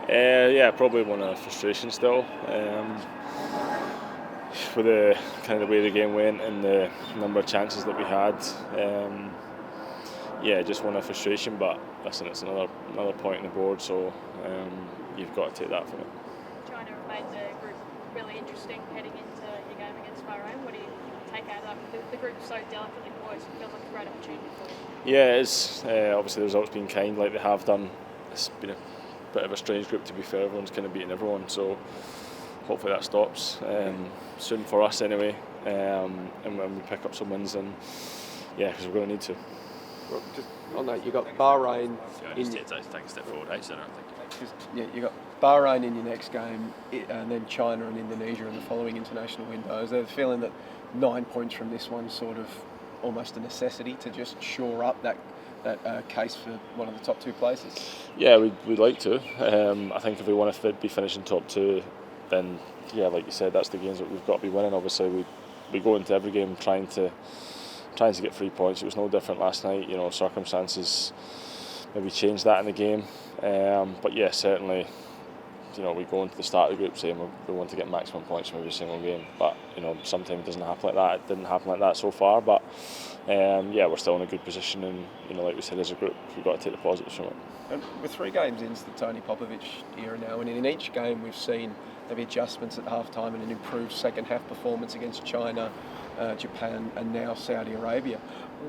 Yeah, probably one of frustration still. With the kind of the way the game went and the number of chances that we had. Yeah, just one of frustration. But listen, it's another point on the board, so you've got to take that from it. China have made the group really interesting heading into your game against Bahrain. What do you take out of that? The group's so delicately poised. It feels like a great opportunity for you. Yeah, it's obviously the results been kind like they have done. It's been a bit of a strange group, to be fair. Everyone's kind of beating everyone, so hopefully that stops soon for us anyway, and when we pick up some wins, and yeah, because we're going to need to. Well, just on that, you got Bahrain. Take a step forward, so I don't think. You got Bahrain in your next game, and then China and Indonesia in the following international windows. There's a feeling that 9 points from this one's sort of almost a necessity to just shore up that case for one of the top two places. Yeah, we'd like to. I think if we want to be finishing top two, then yeah, like you said, that's the games that we've got to be winning. Obviously, we go into every game trying to get 3 points. It was no different last night. You know, circumstances maybe changed that in the game. But yeah, certainly, you know, we go into the start of the group saying we want to get maximum points from every single game. But you know, sometimes it doesn't happen like that. It didn't happen like that so far. But yeah, we're still in a good position, and you know, like we said, as a group, we've got to take the positives from it. And we're 3 games into the Tony Popovic era now, and in each game we've seen maybe adjustments at half time and an improved second half performance against China, Japan, and now Saudi Arabia.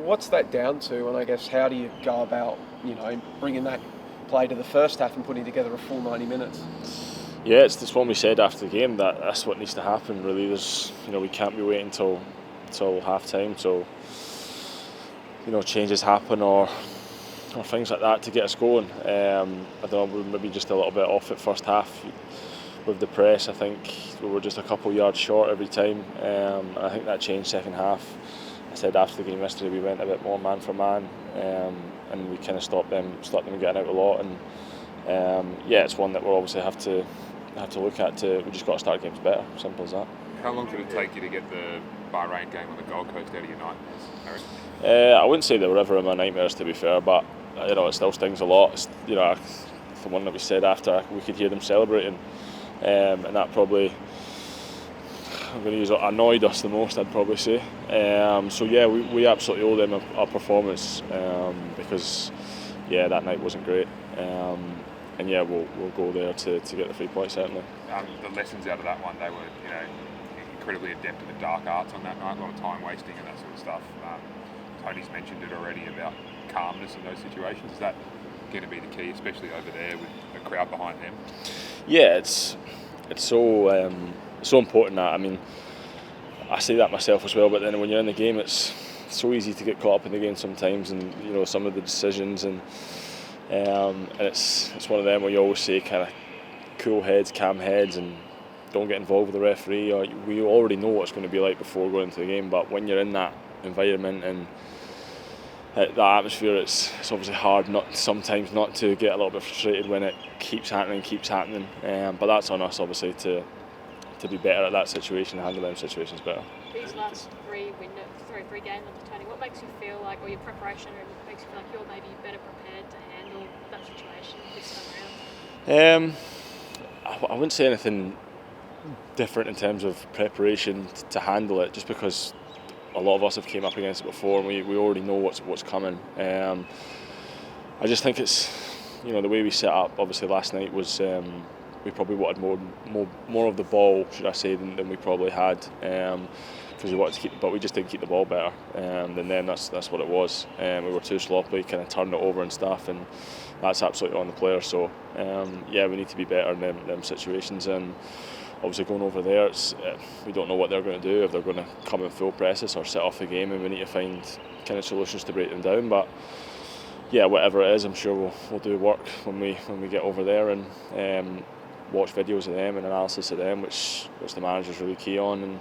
What's that down to, and I guess how do you go about, you know, bringing that play to the first half and putting together a full 90 minutes? Yeah, it's what we said after the game, that's what needs to happen really. We can't be waiting till half time, so you know, changes happen or things like that to get us going. I don't know, we were maybe just a little bit off at first half with the press. I think we were just a couple yards short every time, and I think that changed second half. I said after the game yesterday we went a bit more man for man, and we kind of stopped them getting out a lot. And yeah, it's one that we'll obviously have to look at. We just got to start games better. Simple as that. How long did it take you to get the Bahrain game on the Gold Coast out of your nightmares, Harry? I wouldn't say they were ever in my nightmares, to be fair, but you know, it still stings a lot. It's, you know, the one that we said after, we could hear them celebrating, and that probably, I'm going to use, annoyed us the most, I'd probably say. So yeah, we absolutely owe them a performance, because yeah, that night wasn't great, and yeah, we'll go there to get the 3 points certainly. The lessons out of that one, they were, you know, incredibly adept at the dark arts on that night, a lot of time wasting and that sort of stuff. Tony's mentioned it already about calmness in those situations. Is that going to be the key, especially over there with a crowd behind them? Yeah, it's so important that, I mean, I say that myself as well, but then when you're in the game, it's so easy to get caught up in the game sometimes, and you know, some of the decisions, and it's one of them where you always say kind of cool heads, calm heads, and don't get involved with the referee. Or we already know what it's going to be like before going into the game, but when you're in that environment and that atmosphere, it's obviously hard sometimes not to get a little bit frustrated when it keeps happening. But that's on us obviously to be better at that situation, handle them situations better. These last 3 games under Tony, what makes you feel like, or your preparation, or makes you feel like you're maybe better prepared to handle that situation this time around? I wouldn't say anything different in terms of preparation to handle it, just because a lot of us have came up against it before, and we already know what's coming. I just think it's, you know, the way we set up obviously last night was, we probably wanted more of the ball, should I say, than we probably had, because we wanted to keep, but we just didn't keep the ball better than them. That's what it was. We were too sloppy, kind of turned it over and stuff, and that's absolutely on the players. So yeah, we need to be better in them situations. And obviously going over there, we don't know what they're going to do, if they're going to come in full presses or set off the game, and we need to find kind of solutions to break them down. But yeah, whatever it is, I'm sure we'll do work when we get over there, and watch videos of them and analysis of them, which the manager's really key on, and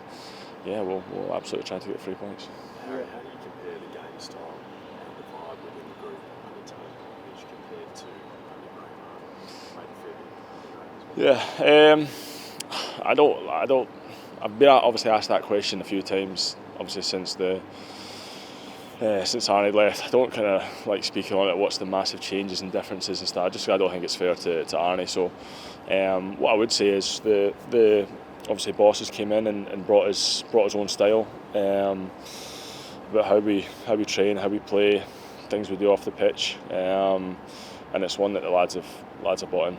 yeah, we'll absolutely try to get 3 points. How do you compare the game style and the vibe within the group under Tony Popovic compared to under Bahrain? Yeah, I don't. I've been obviously asked that question a few times, obviously since the since Arnie left. I don't kind of like speaking on it. What's the massive changes and differences and stuff? I don't think it's fair to Arnie. So what I would say is the obviously bosses came in and brought his own style about how we train, how we play, things we do off the pitch, and it's one that the lads have bought in.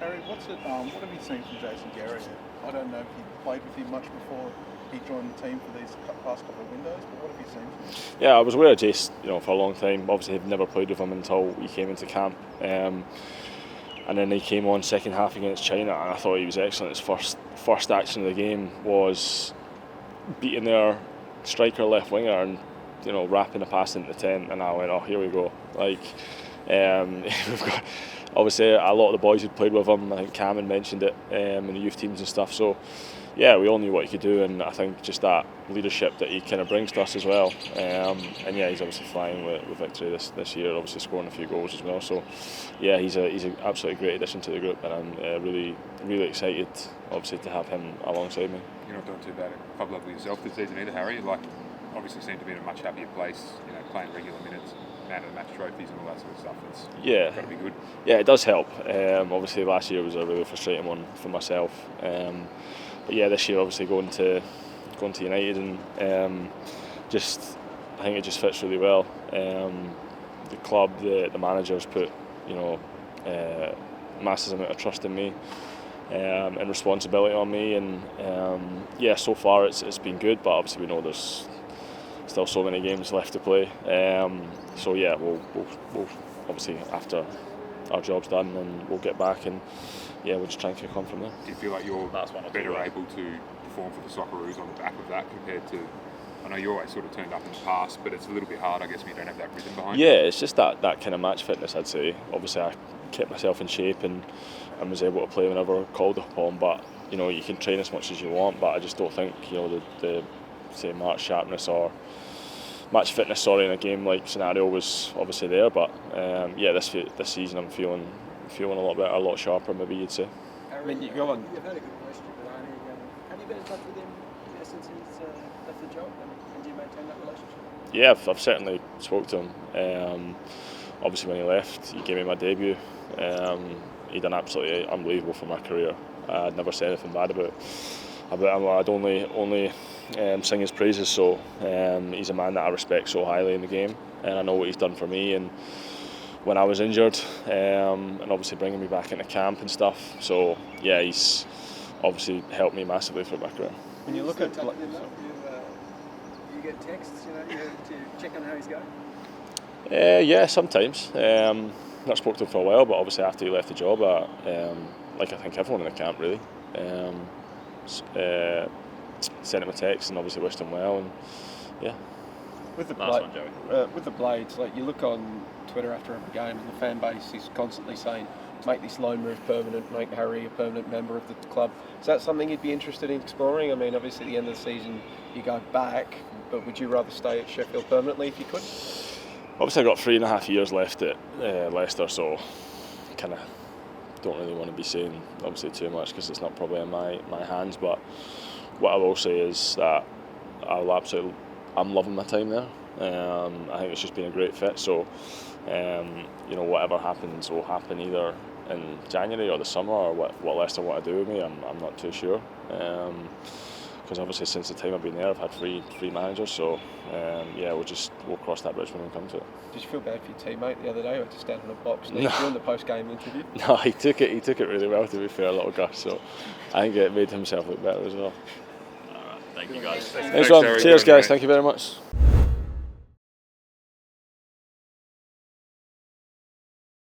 Harry, what have you seen from Jason Garrett? I don't know if you played with him much before he joined the team for these past couple of windows, but what have you seen from him? Yeah, I was aware of Jace, for a long time. Obviously, I've never played with him until he came into camp, and then he came on second half against China, and I thought he was excellent. His first action of the game was beating their striker left winger and wrapping a pass into the 10, and I went, oh, here we go. Like, we've got obviously a lot of the boys who'd played with him. I think Cam had mentioned it in the youth teams and stuff. So yeah, we all knew what he could do, and I think just that leadership that he kind of brings to us as well. And yeah, he's obviously flying with victory this year. Obviously scoring a few goals as well. So yeah, he's an absolutely great addition to the group, and I'm really excited, obviously, to have him alongside me. You're not doing too bad at club level yourself this season either, Harry. Like, obviously seem to be in a much happier place. Playing regular minutes, man of the match trophies and all that sort of stuff. It's got to be good. Yeah, it does help. Obviously, last year was a really frustrating one for myself. But yeah, this year obviously going to United and I think it just fits really well. The club, the managers put massive amount of trust in me and responsibility on me, and yeah, so far it's been good. But obviously we know there's still so many games left to play. So yeah, we'll obviously after our job's done, and we'll get back and. Yeah, we'll just try and kick on from there. Do you feel like you're better able to perform for the Socceroos on the back of that compared to, I know you always sort of turned up in the past, but it's a little bit hard, I guess, when you don't have that rhythm behind you? Yeah, it's just that kind of match fitness, I'd say. Obviously, I kept myself in shape and was able to play whenever called upon, but, you can train as much as you want, but I just don't think, the say, match sharpness or match fitness, in a game like scenario was obviously there, but yeah, this season I'm feeling a lot better, a lot sharper, maybe you'd say. I mean, you go on. You've had a good question, but have you been in touch with him since he's left the job, and do you maintain that relationship? Yeah, I've certainly spoke to him. Obviously, when he left, he gave me my debut. He done absolutely unbelievable for my career. I'd never said anything bad about him. I'd only sing his praises. So he's a man that I respect so highly in the game, and I know what he's done for me. And when I was injured, and obviously bringing me back into camp and stuff. So yeah, he's obviously helped me massively for my career. When you look at, you get texts, to check on how he's going. Yeah, sometimes. Not spoke to him for a while, but obviously after he left the job, like I think everyone in the camp really, sent him a text and obviously wished him well, and yeah. With the Joey. Blades, like you look on Twitter after every game, and the fan base is constantly saying, make this loan move permanent, make Harry a permanent member of the club. Is that something you'd be interested in exploring? I mean, obviously at the end of the season you go back, but would you rather stay at Sheffield permanently if you could? Obviously I've got 3.5 years left at Leicester, so kind of don't really want to be saying obviously too much because it's not probably in my hands, but what I will say is that I'm loving my time there. I think it's just been a great fit, so whatever happens will happen either in January or the summer, or what Leicester want to do with me, I'm not too sure. Because obviously since the time I've been there, I've had three managers, so yeah, we'll cross that bridge when we come to it. Did you feel bad for your teammate the other day, or just stand on a box next to you in the post-game interview? No, he took it really well, to be fair, little Gus, so I think it made himself look better as well. Alright, thank you guys. Thanks, Rob. Cheers, guys. Thank you very much.